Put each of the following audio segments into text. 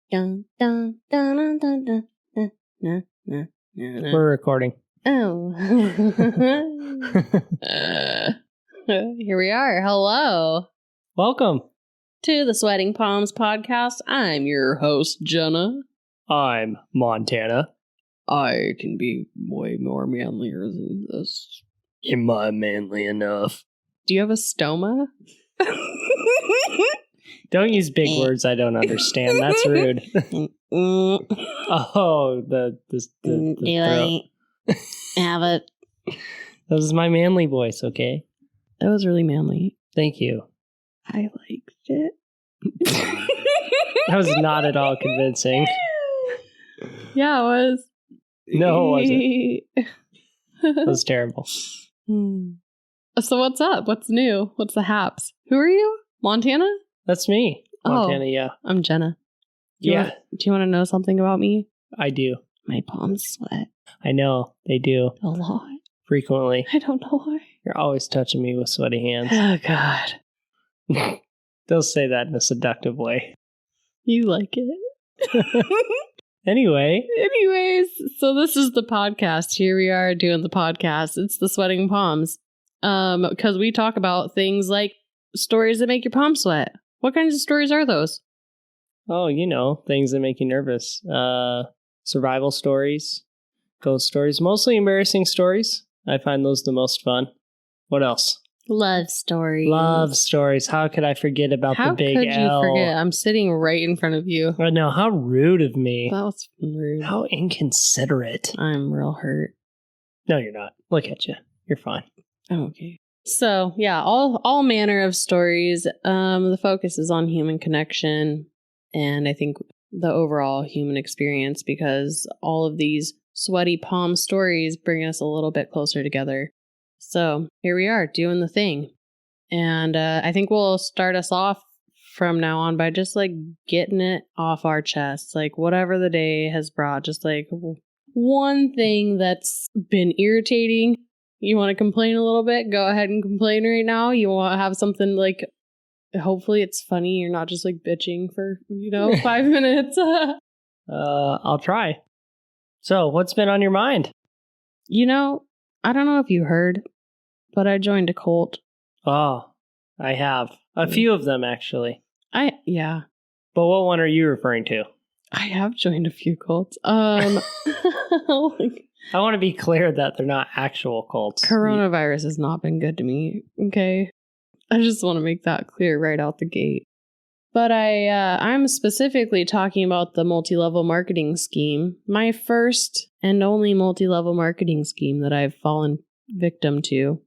Dun, dun, dun, dun, dun, dun, dun, dun, dun, dun. We're recording. Oh. Here we are. Hello Welcome. to the Sweating Palms podcast. I'm your host, Jenna. I'm Montana. I can be way more manlier than this. Am I manly enough? Do you have a stoma? Don't use big words I don't understand. That's rude. Do Oh, the throat. I have it? That was my manly voice, okay? That was really manly. Thank you. I liked it. That was not at all convincing. Yeah, it was. No, it wasn't. That was terrible. So what's up? What's new? What's the haps? Who are you? Montana? That's me. Montana, yeah. I'm Jenna. Do you want to know something about me? I do. My palms sweat I know. They do. a lot. Frequently. I don't know why. You're always touching me with sweaty hands. Oh, God. Don't say that in a seductive way. You like it. Anyway. Anyways, so this is the podcast. Here we are doing the podcast. It's the Sweating Palms. Because we talk about things like stories that make your palms sweat. What kinds of stories are those? Oh, you know, things that make you nervous. Survival stories, ghost stories, mostly embarrassing stories. I find those the most fun. What else? Love stories. Love stories. How could I forget about the big L? How could you forget? I'm sitting right in front of you. I know. How rude of me. That was rude. How inconsiderate. I'm real hurt. No, you're not. Look at you. You're fine. Okay. So, yeah, all manner of stories. The focus is on human connection and I think the overall human experience, because all of these sweaty palm stories bring us a little bit closer together. So here we are doing the thing. And I think we'll start us off from now on by just like getting it off our chests, like whatever the day has brought, just like one thing that's been irritating. You want to complain a little bit? Go ahead and complain right now. You want to have something like, hopefully it's funny. You're not just like bitching for, 5 minutes. I'll try. So, what's been on your mind? I don't know if you heard, but I joined a cult. Oh, I have. A few of them, actually. Yeah. But what one are you referring to? I have joined a few cults. I want to be clear that they're not actual cults. Coronavirus has not been good to me, okay? I just want to make that clear right out the gate. But I'm specifically talking about the multi-level marketing scheme. My first and only multi-level marketing scheme that I've fallen victim to.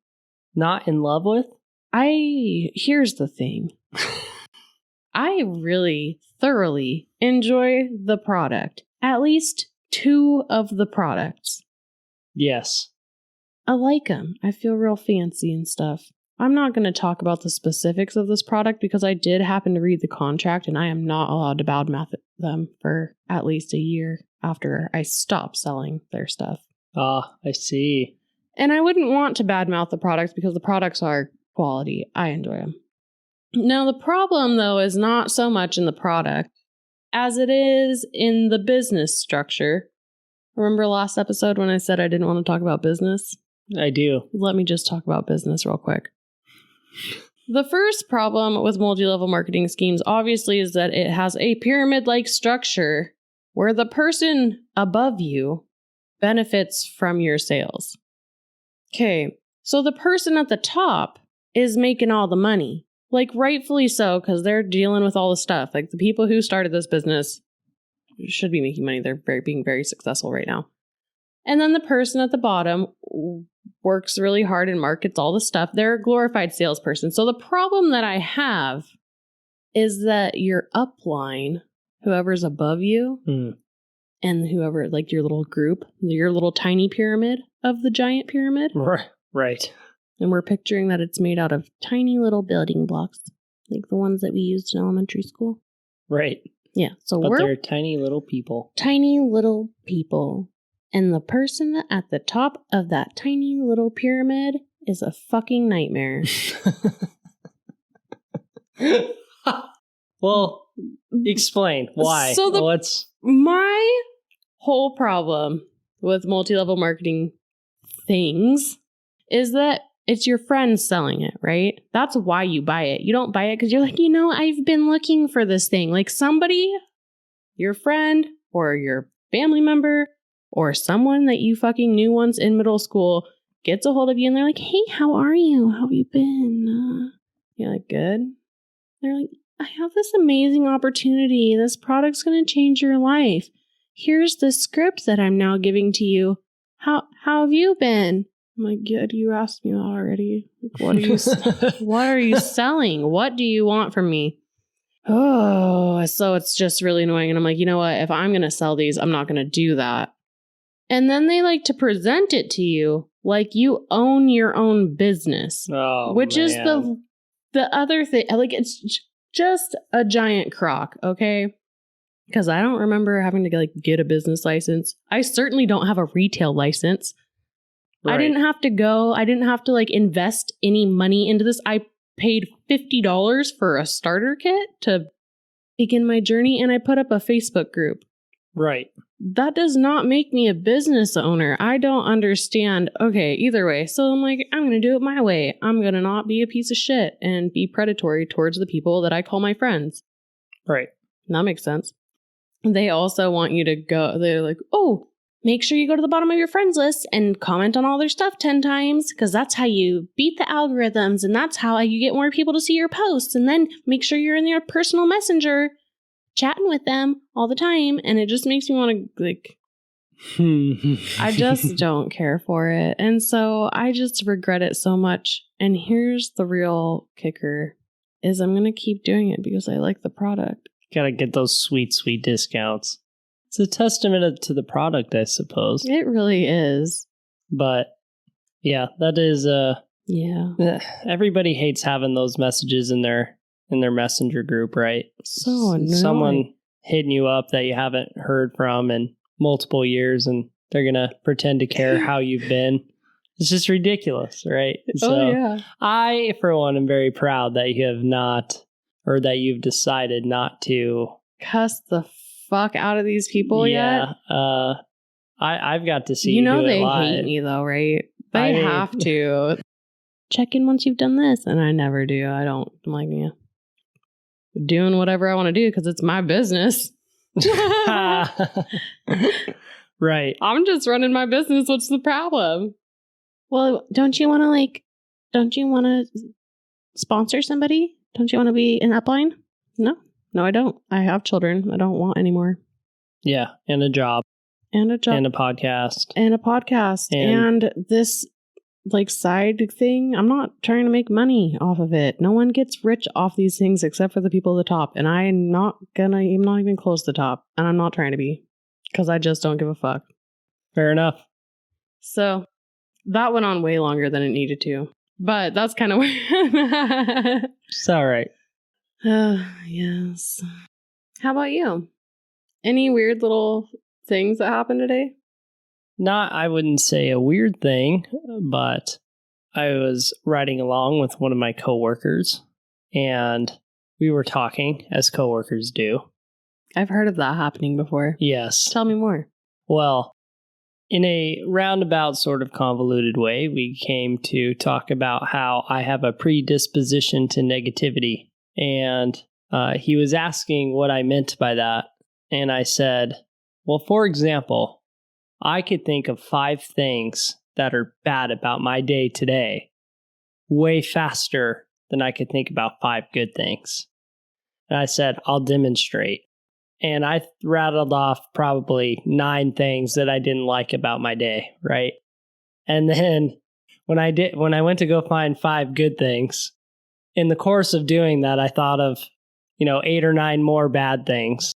Not in love with? Here's the thing. I really thoroughly enjoy the product. At least 2 of the products. Yes. I like them. I feel real fancy and stuff. I'm not going to talk about the specifics of this product because I did happen to read the contract and I am not allowed to badmouth them for at least a year after I stopped selling their stuff. Ah, I see. And I wouldn't want to badmouth the products because the products are quality. I enjoy them. Now, the problem, though, is not so much in the product as it is in the business structure. Remember last episode when I said I didn't want to talk about business? I do. Let me just talk about business real quick. The first problem with multi-level marketing schemes, obviously, is that it has a pyramid-like structure where the person above you benefits from your sales. Okay, so the person at the top is making all the money. Like, rightfully so, because they're dealing with all the stuff. Like, the people who started this business should be making money. They're being very successful right now. And then the person at the bottom works really hard and markets all the stuff. They're a glorified salesperson. So the problem that I have is that your upline, whoever's above you, and whoever, like your little group, your little tiny pyramid of the giant pyramid. Right. And we're picturing that it's made out of tiny little building blocks, like the ones that we used in elementary school. Right. Yeah. So but they're tiny little people. Tiny little people. And the person at the top of that tiny little pyramid is a fucking nightmare. Well, explain why. So What's my whole problem with multi-level marketing things is that it's your friends selling it, right? That's why you buy it. You don't buy it because you're like, I've been looking for this thing. Like somebody, your friend or your family member or someone that you fucking knew once in middle school gets a hold of you and they're like, hey, how are you? How have you been? You're like, good. They're like, I have this amazing opportunity. This product's going to change your life. Here's the script that I'm now giving to you. How have you been? I'm like, good, you asked me that already. Like, what are you selling? What do you want from me? Oh, so it's just really annoying. And I'm like, you know what? If I'm going to sell these, I'm not going to do that. And then they like to present it to you like you own your own business, which is the other thing. Like, it's just a giant crock, okay? Because I don't remember having to get a business license. I certainly don't have a retail license. Right. I didn't have to invest any money into this. I paid $50 for a starter kit to begin my journey, and I put up a Facebook group. Right. That does not make me a business owner. I don't understand. Okay, either way. So I'm like, I'm going to do it my way. I'm going to not be a piece of shit and be predatory towards the people that I call my friends. Right. That makes sense. They also want you to go, they're like, oh, make sure you go to the bottom of your friends list and comment on all their stuff 10 times because that's how you beat the algorithms and that's how you get more people to see your posts. And then make sure you're in your personal messenger chatting with them all the time. And it just makes me want to I just don't care for it. And so I just regret it so much. And here's the real kicker is I'm going to keep doing it because I like the product. Gotta get those sweet, sweet discounts. It's a testament to the product, I suppose. It really is. But yeah, that is yeah. Everybody hates having those messages in their messenger group, right? So annoying. Someone hitting you up that you haven't heard from in multiple years and they're gonna pretend to care how you've been. It's just ridiculous, right? So yeah. I, for one, am very proud that you have not, or that you've decided not to cuss the fuck out of these people yet. I've got to see you do they it live. hate me though, right? They have to check in once you've done this, and I never do. I'm like, yeah, doing whatever I want to do because it's my business. Right. I'm just running my business. What's the problem? Well, don't you want to sponsor somebody? Don't you want to be in upline? No, I don't. I have children. I don't want any more. Yeah, and a job. And a job. And a podcast. And this side thing, I'm not trying to make money off of it. No one gets rich off these things except for the people at the top. And I'm not even close to the top. And I'm not trying to be because I just don't give a fuck. Fair enough. So that went on way longer than it needed to. But that's kind of where I'm at. It's all right. Yes. How about you? Any weird little things that happened today? I wouldn't say a weird thing, but I was riding along with one of my coworkers and we were talking as coworkers do. I've heard of that happening before. Yes. Tell me more. Well, in a roundabout sort of convoluted way, we came to talk about how I have a predisposition to negativity. And he was asking what I meant by that. And I said, well, for example, I could think of 5 things that are bad about my day today way faster than I could think about 5 good things. And I said, I'll demonstrate. And I rattled off probably 9 things that I didn't like about my day, right? And then when I went to go find 5 good things, in the course of doing that, I thought of, 8 or 9 more bad things.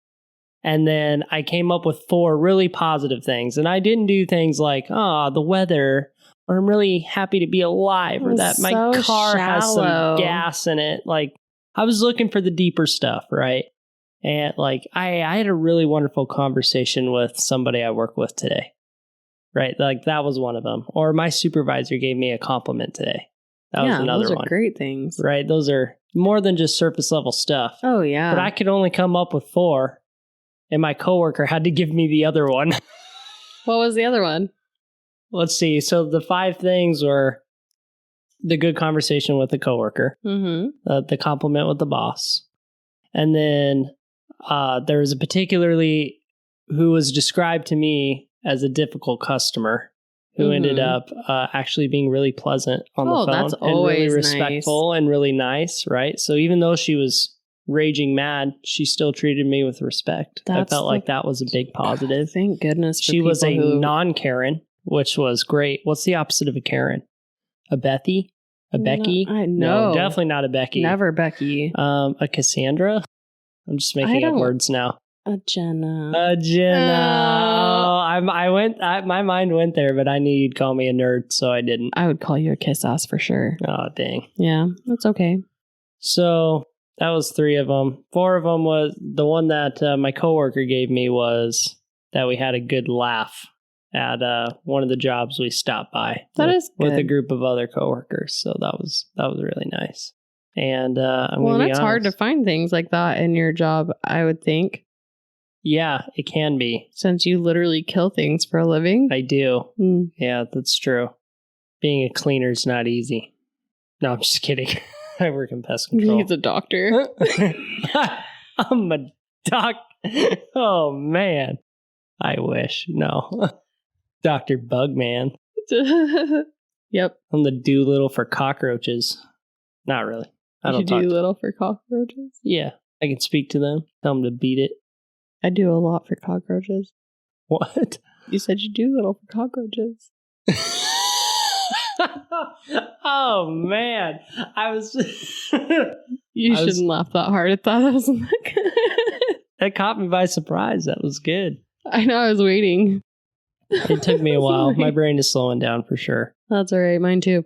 And then I came up with 4 really positive things. And I didn't do things like, the weather, or I'm really happy to be alive, or that my car has some gas in it. Like, I was looking for the deeper stuff, right? And I had a really wonderful conversation with somebody I work with today, right? Like that was one of them. Or my supervisor gave me a compliment today. That was another those are one. great things. Right? Those are more than just surface level stuff. Oh, yeah. But I could only come up with 4, and my coworker had to give me the other one. What was the other one? Let's see. So the 5 things were the good conversation with the coworker, the compliment with the boss, and then there was a particularly who was described to me as a difficult customer who ended up actually being really pleasant on the phone that's and really always respectful and really nice, right? So even though she was raging mad, she still treated me with respect. I felt like that was a big positive. Thank goodness for She was a people who... non-Karen, which was great. What's the opposite of a Karen? A Bethy? A Becky? No, definitely not a Becky. Never Becky. A Cassandra? I'm just making up words now. A Jenna. A Jenna. My mind went there, but I knew you'd call me a nerd, so I didn't. I would call you a kiss ass for sure. Oh, dang. Yeah, that's okay. So that was 3 of them. 4 of them was the one that my coworker gave me was that we had a good laugh at one of the jobs we stopped by. That is good. With a group of other coworkers. So that was really nice. And it's hard to find things like that in your job, I would think. Yeah, it can be. Since you literally kill things for a living. I do. Yeah, that's true. Being a cleaner is not easy. No, I'm just kidding. I work in pest control. He's a doctor. I'm a doc. Oh, man. I wish. No. Dr. Bugman. Yep. I'm the Doolittle for cockroaches. Not really. I don't talk Doolittle for cockroaches? Yeah. I can speak to them. Tell them to beat it. I do a lot for cockroaches. What? You said you do little for cockroaches. Oh, man. You shouldn't laugh that hard at that. That caught me by surprise. That was good. I know, I was waiting. It took me a while. My brain is slowing down for sure. That's all right. Mine too.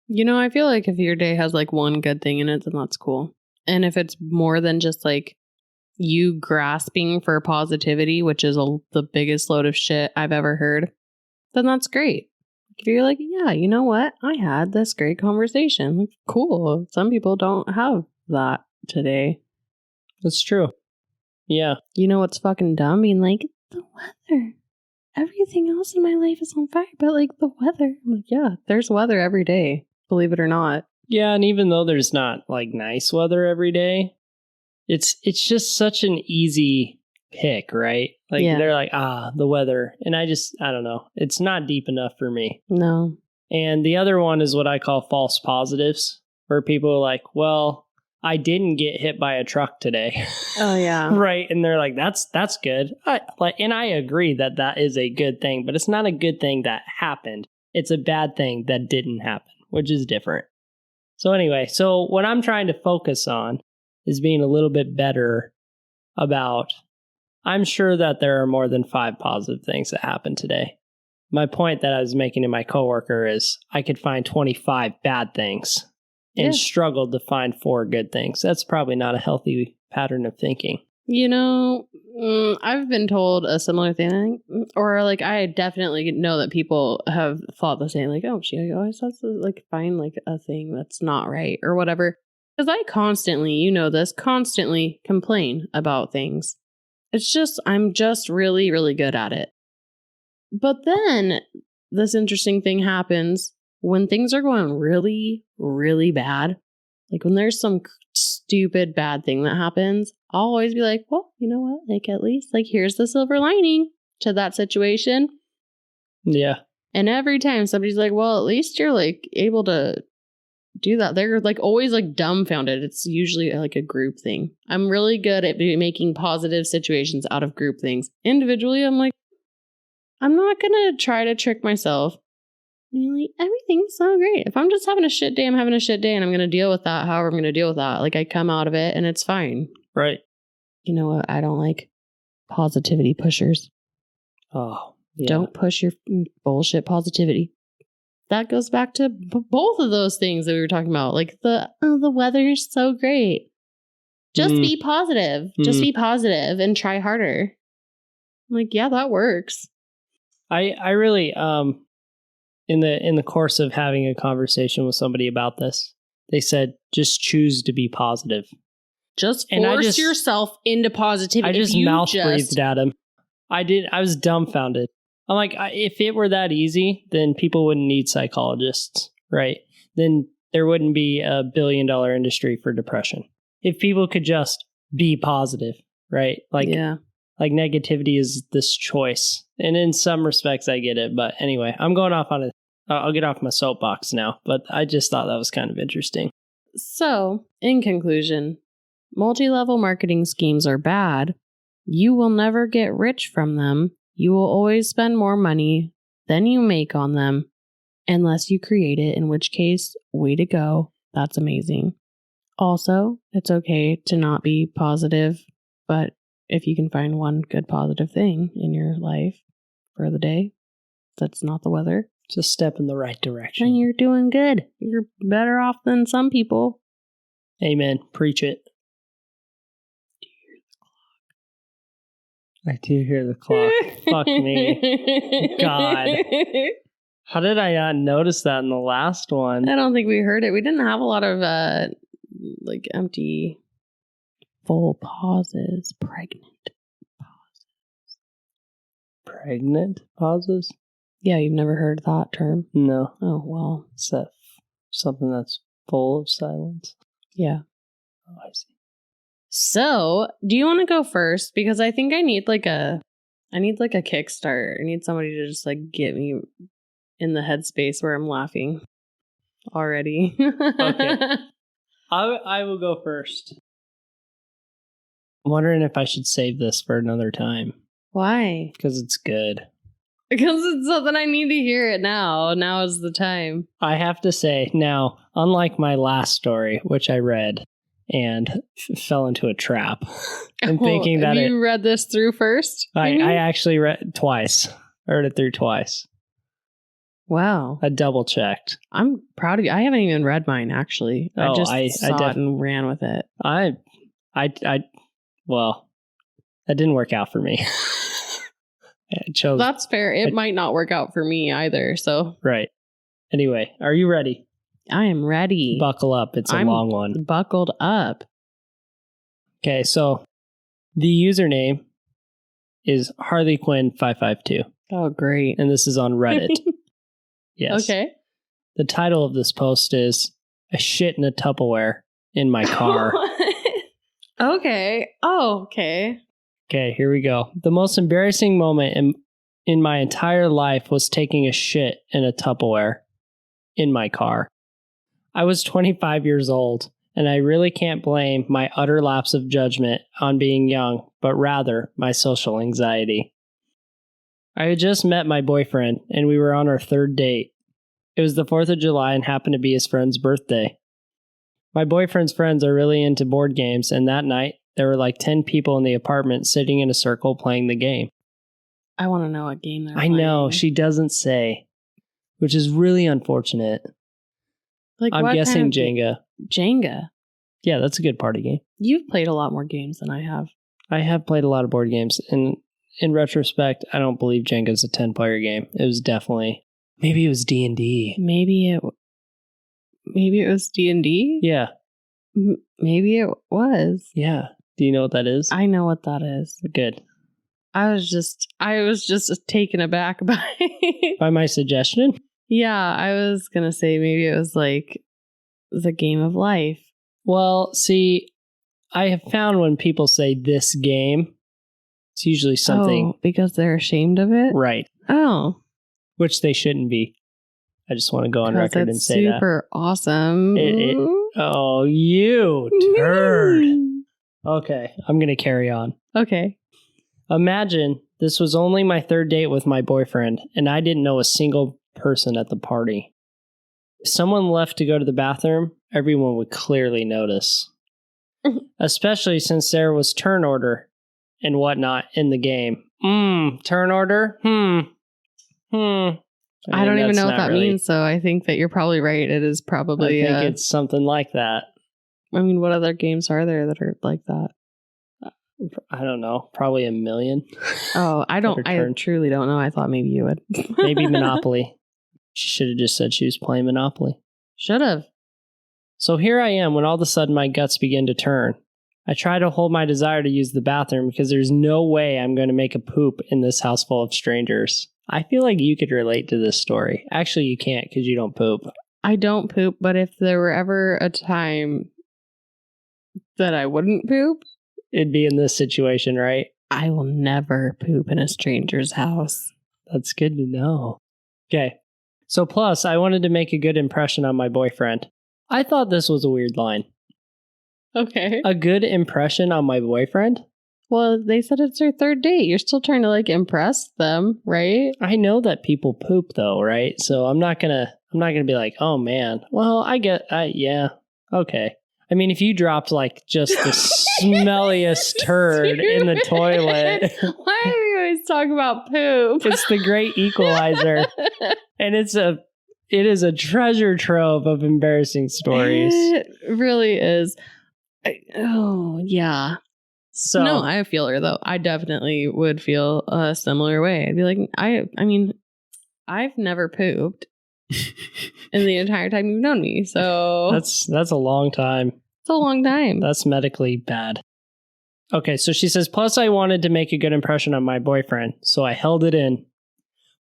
You know, I feel like if your day has like one good thing in it, then that's cool. And if it's more than just like you grasping for positivity, which is the biggest load of shit I've ever heard, then that's great. If you're like, yeah, you know what? I had this great conversation. Like, cool. Some people don't have that today. That's true. Yeah. You know what's fucking dumb? Being like, the weather. Everything else in my life is on fire, but like the weather. I'm like, yeah, there's weather every day, believe it or not. Yeah, and even though there's not like nice weather every day, it's just such an easy pick, right? Like they're like, the weather. And I don't know. It's not deep enough for me. No. And the other one is what I call false positives, where people are like, well, I didn't get hit by a truck today. Oh, yeah. Right. And they're like, that's good. And I agree that is a good thing, but it's not a good thing that happened. It's a bad thing that didn't happen, which is different. So anyway, so what I'm trying to focus on is being a little bit better about, I'm sure that there are more than 5 positive things that happened today. My point that I was making to my coworker is I could find 25 bad things and struggled to find 4 good things. That's probably not a healthy pattern of thinking. You know, I've been told a similar thing, or like I definitely know that people have thought the same, like, oh, she always has to like find like a thing that's not right or whatever. Because I constantly complain about things. It's just, I'm just really, really good at it. But then this interesting thing happens when things are going really, really bad. Like when there's some stupid bad thing that happens, I'll always be like, well, you know what? Like at least like here's the silver lining to that situation. Yeah. And every time somebody's like, well, at least you're like able to do that. They're like always like dumbfounded. It's usually like a group thing. I'm really good at making positive situations out of group things. Individually, I'm like, I'm not going to try to trick myself. Like, everything's so great. If I'm just having a shit day, I'm having a shit day and I'm going to deal with that however I'm going to deal with that. Like I come out of it and it's fine. Right. You know what? I don't like positivity pushers. Oh, yeah. Don't push your bullshit positivity. That goes back to both of those things that we were talking about. Like the weather is so great. Just be positive. Just be positive and try harder. I'm like, yeah, that works. I really, in the course of having a conversation with somebody about this, they said, just choose to be positive. Just And force yourself into positivity. I just mouth breathed at him. I was dumbfounded. I'm like, if it were that easy, then people wouldn't need psychologists, right? Then there wouldn't be $1 billion industry for depression. If people could just be positive, right? Like negativity is this choice. And in some respects, I get it. But anyway, I'm going off on I'll get off my soapbox now. But I just thought that was kind of interesting. So, in conclusion, multi-level marketing schemes are bad. You will never get rich from them. You will always spend more money than you make on them unless you create it, in which case, way to go. That's amazing. Also, it's okay to not be positive, but if you can find one good positive thing in your life for the day, that's not the weather. It's a step in the right direction. And you're doing good. You're better off than some people. Amen. Preach it. I do hear the clock. Fuck me. God. How did I not notice that in the last one? I don't think we heard it. We didn't have a lot of empty, full pauses. Pregnant pauses. Pregnant pauses? Yeah, you've never heard that term? No. Oh, well. Is that something that's full of silence? Yeah. Oh, I see. So, do you want to go first? Because I think I need like a kickstart. I need somebody to just like get me in the headspace where I'm laughing already. Okay. I will go first. I'm wondering if I should save this for another time. Why? Because it's good. Because it's something I need to hear it now. Now is the time. I have to say, now, unlike my last story, which I read and fell into a trap, and thinking that you read this through first? I actually read twice. I read it through twice. Wow. I double checked. I'm proud of you. I haven't even read mine, actually. I saw it and ran with it. Well, that didn't work out for me. That's fair. It might not work out for me either, so. Right. Anyway, are you ready? I am ready. Buckle up. It's a long one. Buckled up. Okay, so the username is Harley Quinn 552. Oh, great. And this is on Reddit. Yes. Okay. The title of this post is "I shit in a Tupperware in my car." Okay. Oh, okay. Okay, here we go. The most embarrassing moment in my entire life was taking a shit in a Tupperware in my car. I was 25 years old, and I really can't blame my utter lapse of judgment on being young, but rather my social anxiety. I had just met my boyfriend, and we were on our third date. It was the 4th of July and happened to be his friend's birthday. My boyfriend's friends are really into board games, and that night, there were like 10 people in the apartment sitting in a circle playing the game. I want to know what game they're playing. I know, she doesn't say, which is really unfortunate. Like, I'm guessing Jenga. Jenga? Yeah, that's a good party game. You've played a lot more games than I have. I have played a lot of board games, and in retrospect, I don't believe Jenga is a 10-player game. It was definitely... Maybe it was D&D. Maybe it was D&D? Yeah. Maybe it was. Yeah. Do you know what that is? I know what that is. Good. I was just taken aback by my suggestion? Yeah, I was going to say maybe it was like the game of life. Well, see, I have found when people say this game, it's usually something... Oh, because they're ashamed of it? Right. Oh. Which they shouldn't be. I just want to go on record and say that. Super awesome. Oh, you turd. Okay, I'm going to carry on. Okay. Imagine this was only my third date with my boyfriend, and I didn't know a single person at the party. If someone left to go to the bathroom, everyone would clearly notice. Especially since there was turn order and whatnot in the game. Turn order? I don't even know what that means, so I think that you're probably right. It is probably... I think it's something like that. I mean, what other games are there that are like that? I don't know. Probably a million. Oh, I truly don't know. I thought maybe you would. Maybe Monopoly. She should have just said she was playing Monopoly. Should have. So here I am when all of a sudden my guts begin to turn. I try to hold my desire to use the bathroom because there's no way I'm going to make a poop in this house full of strangers. I feel like you could relate to this story. Actually, you can't because you don't poop. I don't poop, but if there were ever a time that I wouldn't poop, It'd be in this situation, right? I will never poop in a stranger's house. That's good to know. Okay. So plus, I wanted to make a good impression on my boyfriend. I thought this was a weird line. Okay. A good impression on my boyfriend? Well, they said it's their third date. You're still trying to like impress them, right? I know that people poop though, right? So I'm not gonna be like, oh man. Well, yeah, okay. I mean, if you dropped like just the smelliest turd in the toilet. Why do we always talk about poop? It's the great equalizer. And it is a treasure trove of embarrassing stories. It really is. Oh, yeah. So No, I feel her though. I definitely would feel a similar way. I'd be like, I mean, I've never pooped in the entire time you've known me. So that's a long time. it's a long time. That's medically bad. Okay, so she says, plus I wanted to make a good impression on my boyfriend, so I held it in.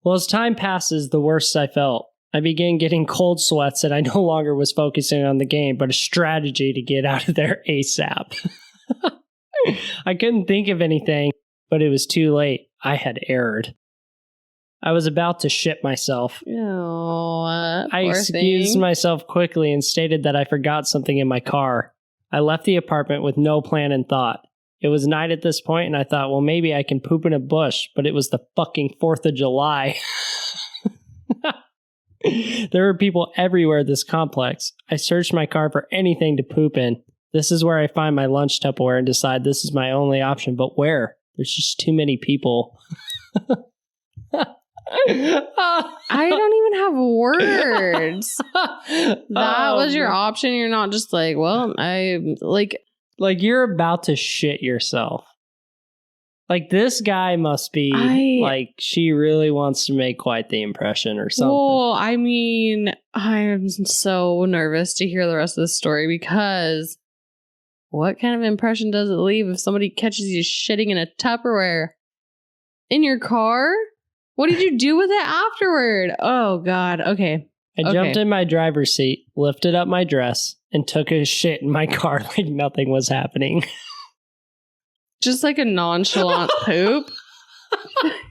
Well, as time passes, the worse I felt. I began getting cold sweats and I no longer was focusing on the game, but a strategy to get out of there ASAP. I couldn't think of anything, but it was too late. I had erred. I was about to shit myself. Oh, I excused myself quickly and stated that I forgot something in my car. I left the apartment with no plan in thought. It was night at this point, and I thought, well, maybe I can poop in a bush, but it was the fucking 4th of July. There were people everywhere at this complex. I searched my car for anything to poop in. This is where I find my lunch Tupperware and decide this is my only option, but where? There's just too many people. I don't even have words. That was your option. You're not just like, well, I like you're about to shit yourself. Like this guy must be like she really wants to make quite the impression or something. Well, I mean, I'm so nervous to hear the rest of the story because what kind of impression does it leave if somebody catches you shitting in a Tupperware in your car? What did you do with it afterward? Oh, God. Okay. I jumped in my driver's seat, lifted up my dress, and took a shit in my car like nothing was happening. Just like a nonchalant poop?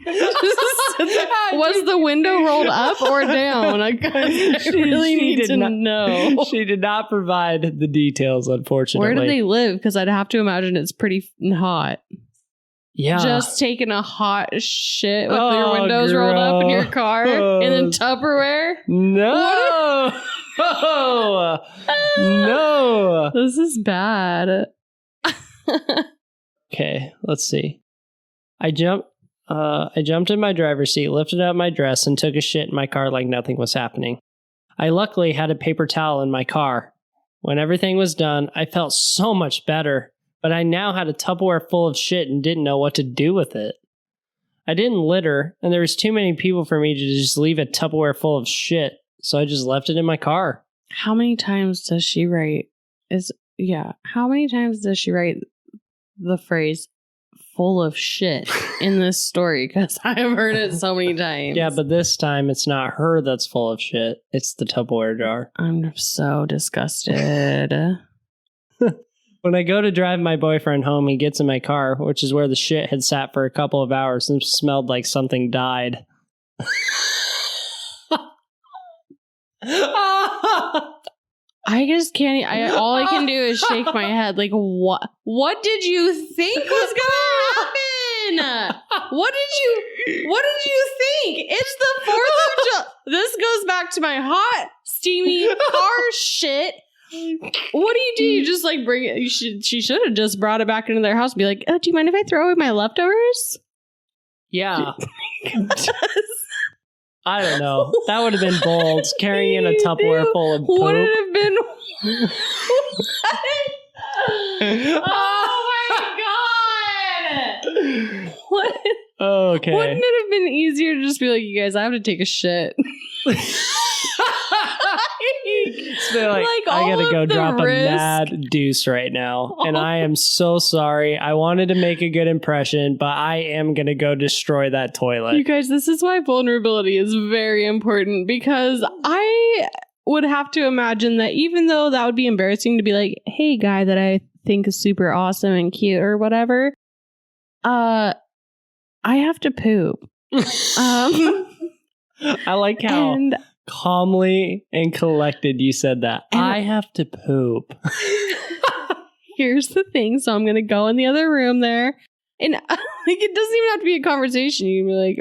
Was the window rolled up or down? I really need to know. She did not provide the details, unfortunately. Where do they live? Because I'd have to imagine it's pretty hot. Yeah. Just taking a hot shit with your windows rolled up in your car in a Tupperware? No. No. This is bad. Okay, let's see. I jumped in my driver's seat, lifted up my dress, and took a shit in my car like nothing was happening. I luckily had a paper towel in my car. When everything was done, I felt so much better, but I now had a Tupperware full of shit and didn't know what to do with it. I didn't litter, and there was too many people for me to just leave a Tupperware full of shit, so I just left it in my car. How many times does she write? How many times does she write the phrase full of shit in this story? Because I've heard it so many times. Yeah, but this time it's not her that's full of shit. It's the Tupperware jar. I'm so disgusted. When I go to drive my boyfriend home, he gets in my car, which is where the shit had sat for a couple of hours and smelled like something died. I just can't. All I can do is shake my head. Like, what did you think was going to happen? What did you think? It's the 4th of July. This goes back to my hot, steamy car shit. What do? You just like bring it? She should have just brought it back into their house and be like, oh, do you mind if I throw away my leftovers? Yeah. I don't know. That would have been bold. Carrying in a Tupperware full of poop. Would it have been? Oh my God! What? Oh Okay. Wouldn't it have been easier to just be like, you guys, I have to take a shit? So like, I gotta go drop a mad deuce right now. And I am so sorry. I wanted to make a good impression, but I am gonna go destroy that toilet. You guys, this is why vulnerability is very important, because I would have to imagine that even though that would be embarrassing to be like, hey, guy that I think is super awesome and cute or whatever, I have to poop. I like how calmly and collected you said that. I have to poop. Here's the thing. So I'm going to go in the other room there. And like, it doesn't even have to be a conversation. You can be like,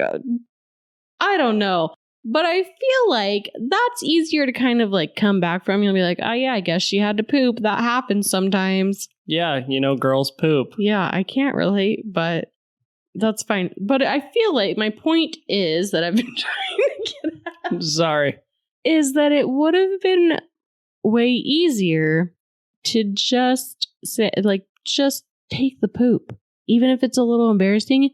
I don't know. But I feel like that's easier to kind of like come back from. You'll be like, oh yeah, I guess she had to poop. That happens sometimes. Yeah, girls poop. Yeah, I can't relate, but that's fine. But I feel like my point is that I've been trying to get at. Sorry. Is that it would have been way easier to just say, like, just take the poop, even if it's a little embarrassing.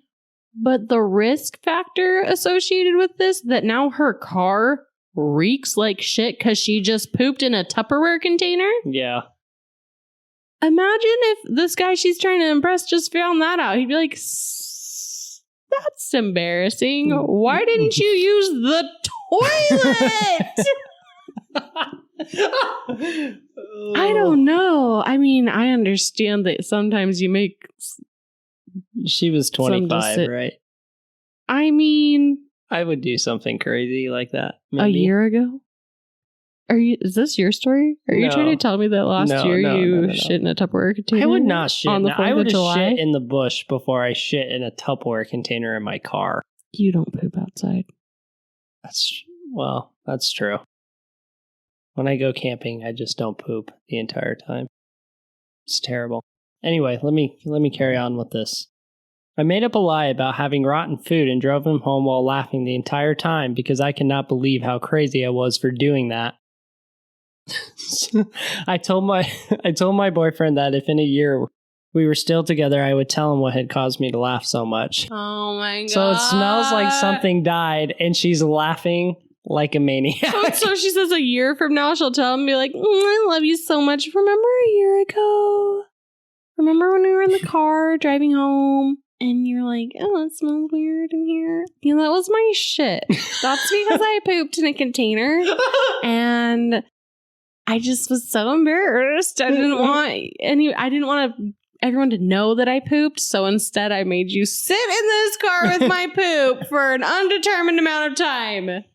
But the risk factor associated with this, that now her car reeks like shit because she just pooped in a Tupperware container. Yeah. Imagine if this guy she's trying to impress just found that out. He'd be like, that's embarrassing. Why didn't you use the toilet? I don't know. I mean, I understand that sometimes you make... She was 25, right? I mean... I would do something crazy like that. Maybe. A year ago? Is this your story? Are you trying to tell me that last year you shit in a Tupperware container? I would not shit. On the 4th I would of July? shit in the bush before I shit in a Tupperware container in my car. You don't poop outside. That's true. When I go camping, I just don't poop the entire time. It's terrible. Anyway, let me carry on with this. I made up a lie about having rotten food and drove him home while laughing the entire time because I cannot believe how crazy I was for doing that. I told my boyfriend that if in a year we were still together, I would tell him what had caused me to laugh so much. Oh my god. So it smells like something died and she's laughing like a maniac. So she says a year from now she'll tell him and be like, I love you so much. Remember a year ago? Remember when we were in the car driving home? And you're like, oh, it smells weird in here. You know, that was my shit. That's because I pooped in a container. And I just was so embarrassed. I didn't want everyone to know that I pooped. So instead, I made you sit in this car with my poop for an undetermined amount of time.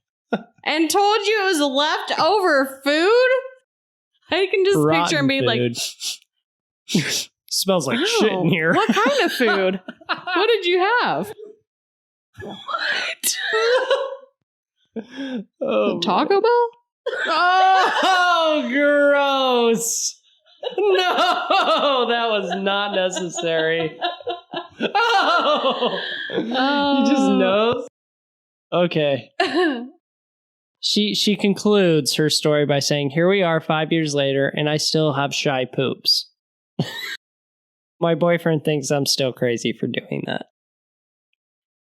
And told you it was leftover food. I can just Rotten picture him being food. like... Smells like shit in here. What kind of food? What did you have? What? Taco Bell? Oh, gross. No, that was not necessary. Oh, you just knows. Okay. She concludes her story by saying, here we are 5 years later, and I still have shy poops. My boyfriend thinks I'm still crazy for doing that.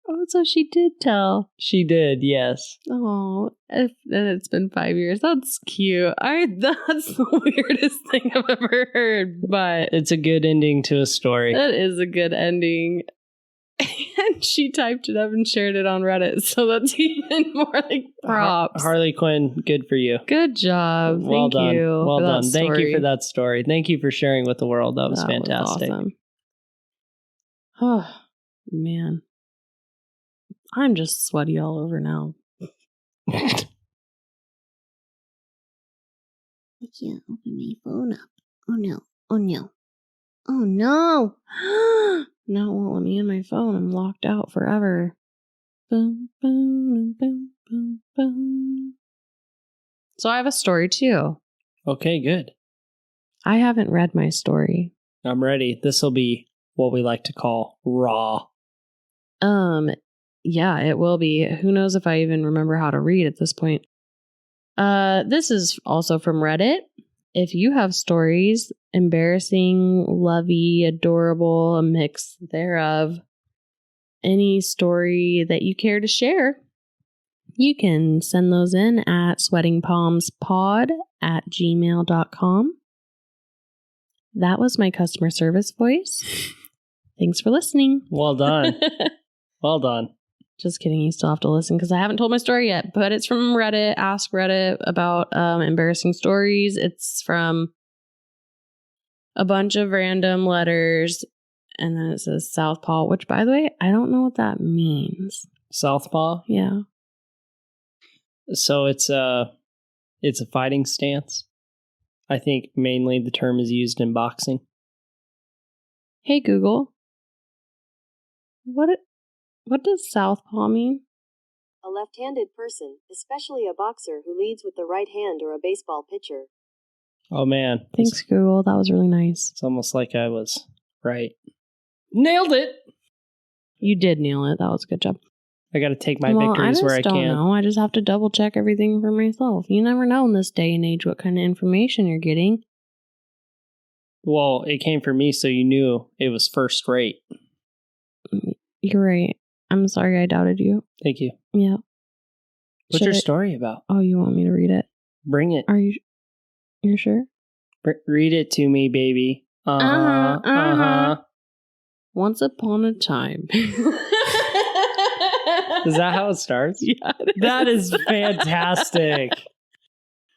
Oh, so she did tell. She did, yes. Oh, and it's been 5 years. That's cute. That's the weirdest thing I've ever heard, but... It's a good ending to a story. That is a good ending. And she typed it up and shared it on Reddit, so that's even more like props. Harley Quinn, good for you. Good job. Well Thank done. you. Well done. Thank you for that story. Thank you for sharing with the world. That was fantastic. Was awesome. Oh, man. I'm just sweaty all over now. I can't open my phone up. Oh no. Oh no. Oh no. Now it won't let me in my phone. I'm locked out forever. Boom, boom, boom, boom, boom. So I have a story too. Okay, good. I haven't read my story. I'm ready. This will be what we like to call raw. Yeah, it will be. Who knows if I even remember how to read at this point. This is also from Reddit. If you have stories, embarrassing, lovey, adorable, a mix thereof, any story that you care to share, you can send those in at sweatingpalmspod@gmail.com. That was my customer service voice. Thanks for listening. Well done. Well done. Just kidding. You still have to listen because I haven't told my story yet, but it's from Reddit. Ask Reddit about embarrassing stories. It's from a bunch of random letters. And then it says Southpaw, which, by the way, I don't know what that means. Southpaw? Yeah. So it's a fighting stance. I think mainly the term is used in boxing. Hey, Google. What does Southpaw mean? A left-handed person, especially a boxer who leads with the right hand or a baseball pitcher. Oh, man. Thanks, Google. That was really nice. It's almost like I was right. Nailed it! You did nail it. That was a good job. I got to take my victories where I don't can. know. I just have to double check everything for myself. You never know in this day and age what kind of information you're getting. Well, it came from me, so you knew it was first rate. You're right. I'm sorry I doubted you. Thank you. Yeah. What's your story about? Oh, you want me to read it? Bring it. You're sure? Read it to me, baby. Once upon a time. Is that how it starts? Yeah. That is fantastic.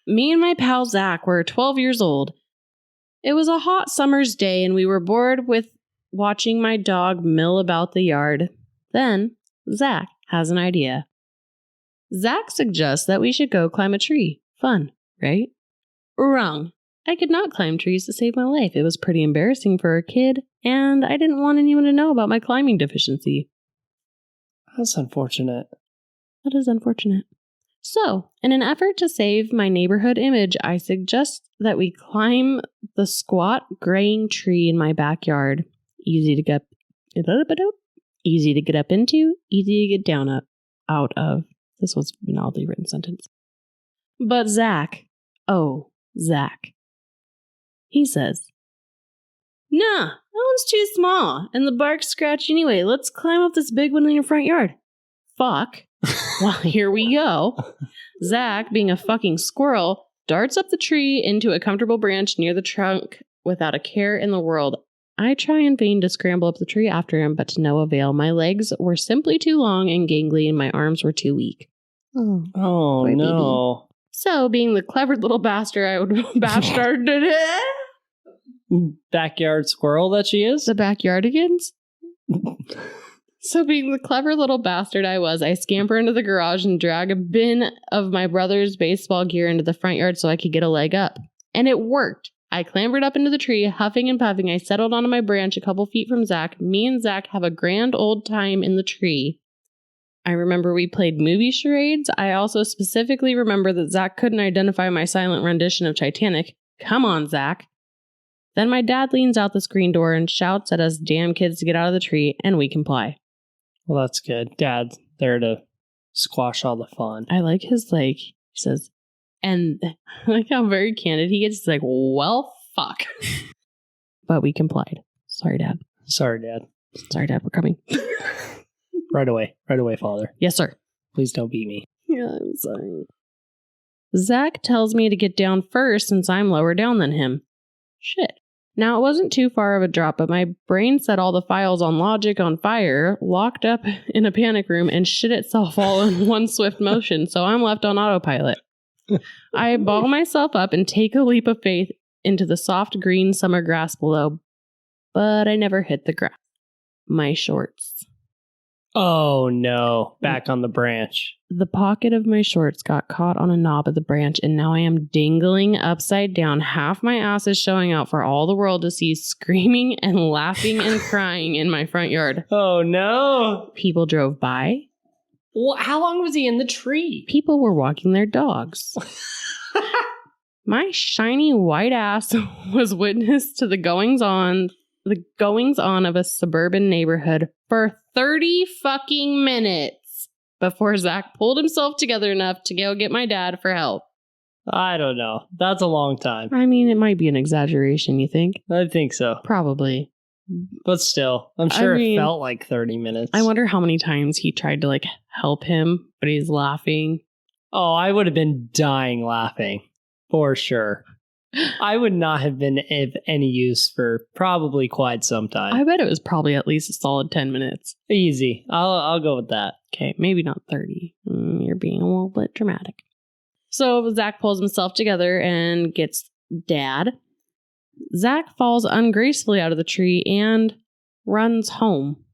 Me and my pal Zach were 12 years old. It was a hot summer's day and we were bored with watching my dog mill about the yard. Then, Zach has an idea. Zach suggests that we should go climb a tree. Fun, right? Wrong. I could not climb trees to save my life. It was pretty embarrassing for a kid, and I didn't want anyone to know about my climbing deficiency. That's unfortunate. That is unfortunate. So, in an effort to save my neighborhood image, I suggest that we climb the squat, graying tree in my backyard. Easy to get up into, easy to get down out of. This was an oddly written sentence. But Zach, he says, "Nah, that one's too small, and the bark's scratchy anyway. Let's climb up this big one in your front yard." Fuck. Well, here we go. Zach, being a fucking squirrel, darts up the tree into a comfortable branch near the trunk without a care in the world. I try in vain to scramble up the tree after him, but to no avail. My legs were simply too long and gangly, and my arms were too weak. Oh, Poor no. baby. So, being the clever little bastard Backyard squirrel that she is? the backyardigans. So, being the clever little bastard I was, I scamper into the garage and drag a bin of my brother's baseball gear into the front yard so I could get a leg up. And it worked. I clambered up into the tree, huffing and puffing. I settled onto my branch a couple feet from Zach. Me and Zach have a grand old time in the tree. I remember we played movie charades. I also specifically remember that Zach couldn't identify my silent rendition of Titanic. Come on, Zach. Then my dad leans out the screen door and shouts at us damn kids to get out of the tree, and we comply. Well, that's good. Dad's there to squash all the fun. I like his, he says, and I like how very candid he gets. He's like, well, fuck. But we complied. Sorry, Dad. Sorry, Dad. Sorry, Dad, we're coming. Right away, Father. Yes, sir. Please don't beat me. Yeah, I'm sorry. Zach tells me to get down first since I'm lower down than him. Shit. Now, it wasn't too far of a drop, but my brain set all the files on Logic on fire, locked up in a panic room, and shit itself all in one swift motion, so I'm left on autopilot. I ball myself up and take a leap of faith into the soft green summer grass below, but I never hit the grass. My shorts. Oh, no. Back on the branch. The pocket of my shorts got caught on a knob of the branch, and now I am dangling upside down. Half my ass is showing out for all the world to see, screaming and laughing and crying in my front yard. Oh, no. People drove by. Well, how long was he in the tree? People were walking their dogs. My shiny white ass was witness to the goings on of a suburban neighborhood for 30 fucking minutes before Zach pulled himself together enough to go get my dad for help. I don't know. That's a long time. I mean, it might be an exaggeration, you think? I think so. Probably. But still, I'm sure I mean, it felt like 30 minutes. I wonder how many times he tried to like help him, but he's laughing. Oh, I would have been dying laughing for sure. I would not have been of any use for probably quite some time. I bet it was probably at least a solid 10 minutes. Easy. I'll go with that. Okay, maybe not 30. You're being a little bit dramatic. So Zach pulls himself together and gets Dad. Zach falls ungracefully out of the tree and runs home.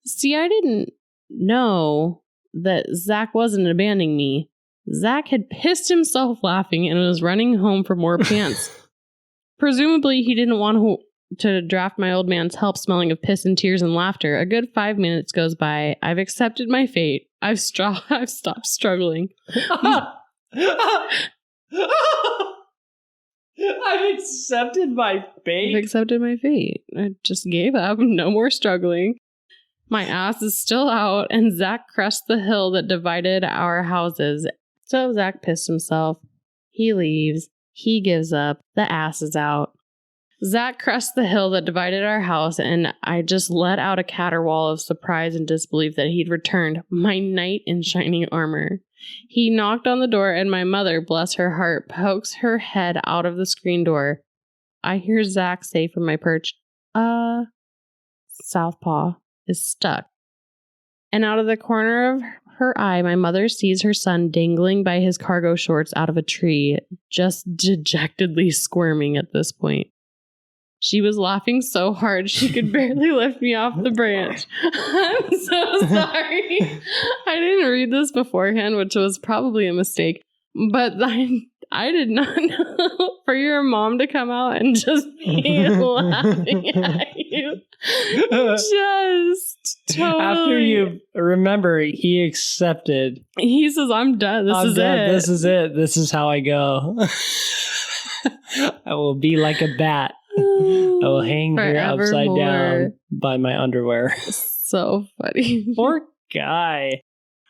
See, I didn't know that Zach wasn't abandoning me. Zach had pissed himself laughing and was running home for more pants. Presumably, he didn't want to draft my old man's help, smelling of piss and tears and laughter. A good 5 minutes goes by. I've accepted my fate. I've stopped struggling. I've accepted my fate. I've accepted my fate. I just gave up. No more struggling. My ass is still out, and Zach crushed the hill that divided our houses. So Zach pissed himself. He leaves. He gives up. The ass is out. Zach crushed the hill that divided our house, and I just let out a caterwaul of surprise and disbelief that he'd returned, my knight in shining armor. He knocked on the door, and my mother, bless her heart, pokes her head out of the screen door. I hear Zach say from my perch, Southpaw is stuck. And out of the corner of her eye, my mother sees her son dangling by his cargo shorts out of a tree, just dejectedly squirming at this point. She was laughing so hard she could barely lift me off the branch. I'm so sorry. I didn't read this beforehand, which was probably a mistake. But I did not know for your mom to come out and just be laughing at you. Just totally. After you remember, he accepted. He says, I'm done. This is it. This is it. This is how I go. I will be like a bat. I will hang here upside down by my underwear. So funny. Poor guy.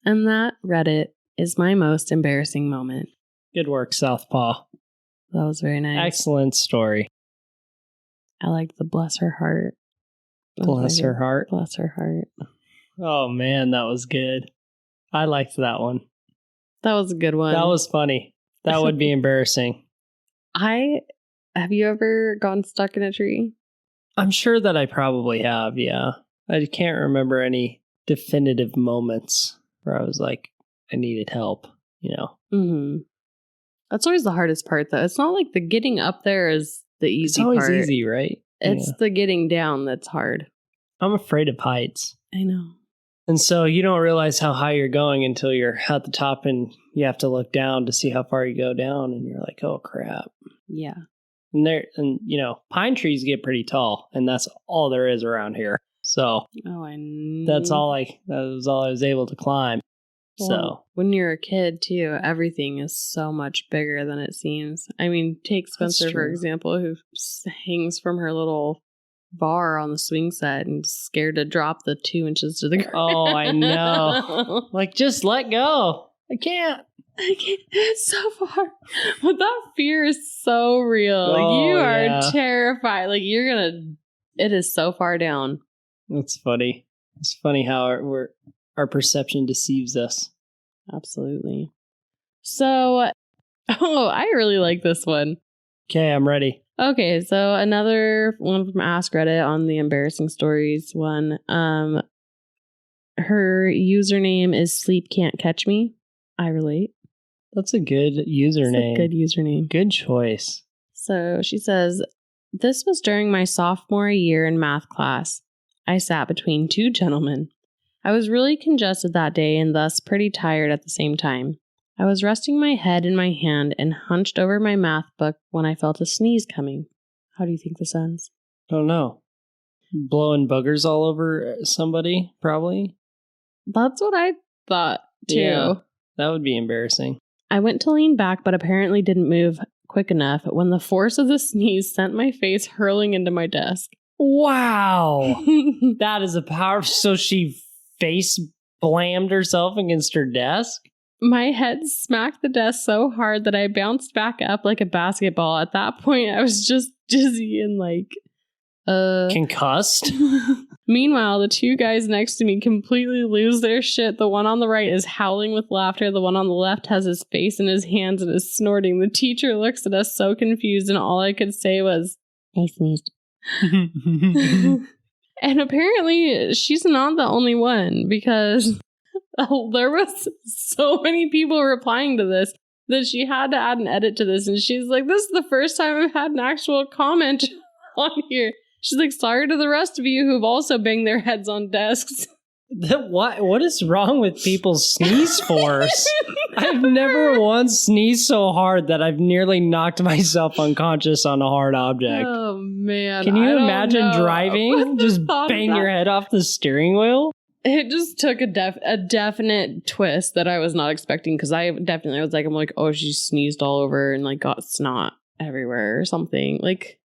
And that, Reddit, is my most embarrassing moment. Good work, Southpaw. That was very nice. Excellent story. I liked the bless her heart. Bless her heart. Bless her heart. Oh, man, that was good. I liked that one. That was a good one. That was funny. That would be embarrassing. Have you ever gotten stuck in a tree? I'm sure that I probably have, yeah. I can't remember any definitive moments where I was like, I needed help, you know? Mm-hmm. That's always the hardest part, though. It's not like the getting up there is the easy part. It's always easy, right? It's the getting down that's hard. I'm afraid of heights. I know. And so you don't realize how high you're going until you're at the top and you have to look down to see how far you go down. And you're like, oh, crap. Yeah. And you know, pine trees get pretty tall, and that's all there is around here. So I know. that was all I was able to climb. Well, so when you're a kid too, everything is so much bigger than it seems. I mean, take Spencer for example, who hangs from her little bar on the swing set and is scared to drop the 2 inches to the ground. Oh, I know. Like, just let go. I can't. It's so far. But that fear is so real. Like, you are terrified. Like, it is so far down. That's funny. It's funny how our perception deceives us. Absolutely. So, I really like this one. Okay, I'm ready. Okay, so another one from Ask Reddit on the embarrassing stories one. Her username is Sleep Can't Catch Me. I relate. That's a good username. Good username. Good choice. So she says, this was during my sophomore year in math class. I sat between 2 gentlemen. I was really congested that day and thus pretty tired at the same time. I was resting my head in my hand and hunched over my math book when I felt a sneeze coming. How do you think this ends? Don't know. Blowing boogers all over somebody, probably? That's what I thought, too. Yeah, that would be embarrassing. I went to lean back, but apparently didn't move quick enough when the force of the sneeze sent my face hurling into my desk. Wow. That is a power. So she face blammed herself against her desk? My head smacked the desk so hard that I bounced back up like a basketball. At that point, I was just dizzy and like Concussed? Meanwhile, the two guys next to me completely lose their shit. The one on the right is howling with laughter. The one on the left has his face in his hands and is snorting. The teacher looks at us so confused, and all I could say was, I sneezed. and apparently she's not the only one, because there was so many people replying to this that she had to add an edit to this. And she's like, this is the first time I've had an actual comment on here. She's like, sorry to the rest of you who've also banged their heads on desks. What is wrong with people's sneeze force? I've never once sneezed so hard that I've nearly knocked myself unconscious on a hard object. Oh, man. Can I you don't imagine know. driving? Just bang your head off the steering wheel? It just took a definite twist that I was not expecting, because I definitely was like, I'm like, oh, she sneezed all over and like got snot everywhere or something. Like,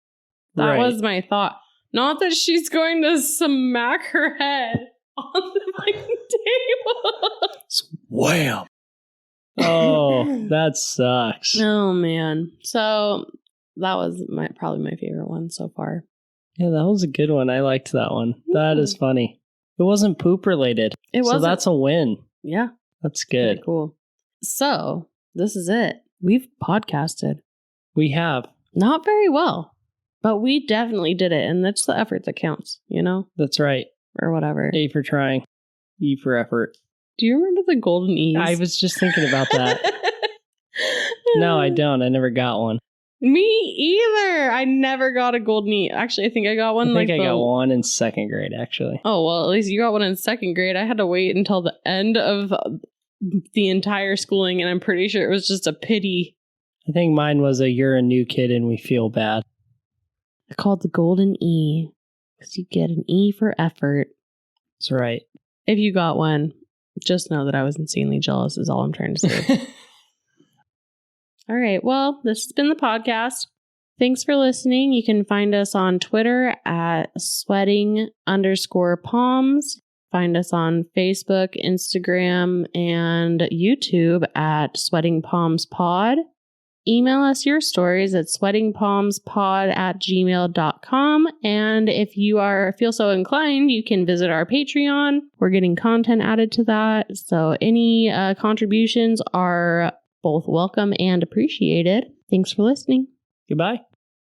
that Right. was my thought. Not that she's going to smack her head on the fucking table. Wham! Oh, that sucks. Oh, man. So that was probably my favorite one so far. Yeah, that was a good one. I liked that one. That is funny. It wasn't poop related. It So wasn't. that's a win. Yeah. That's Very good. cool. So this is it. We've podcasted. We have. Not very well, but we definitely did it. And that's the effort that counts, you know, That's right. or whatever. A for trying. E for effort. Do you remember the golden E's? I was just thinking about that. No, I don't. I never got one. Me either. I never got a golden E. Actually, I think I got one. I think like I the- got one in second grade, actually. Oh, well, at least you got one in second grade. I had to wait until the end of the entire schooling, and I'm pretty sure it was just a pity. I think mine was a you're a new kid and we feel bad. I called the golden E because you get an E for effort. That's right. If you got one, just know that I was insanely jealous is all I'm trying to say. All right. Well, this has been the podcast. Thanks for listening. You can find us on Twitter at sweating_palms. Find us on Facebook, Instagram, and YouTube at Sweating Palms Pod. Email us your stories at sweatingpalmspod@gmail.com. And if you feel so inclined, you can visit our Patreon. We're getting content added to that. So any contributions are both welcome and appreciated. Thanks for listening. Goodbye.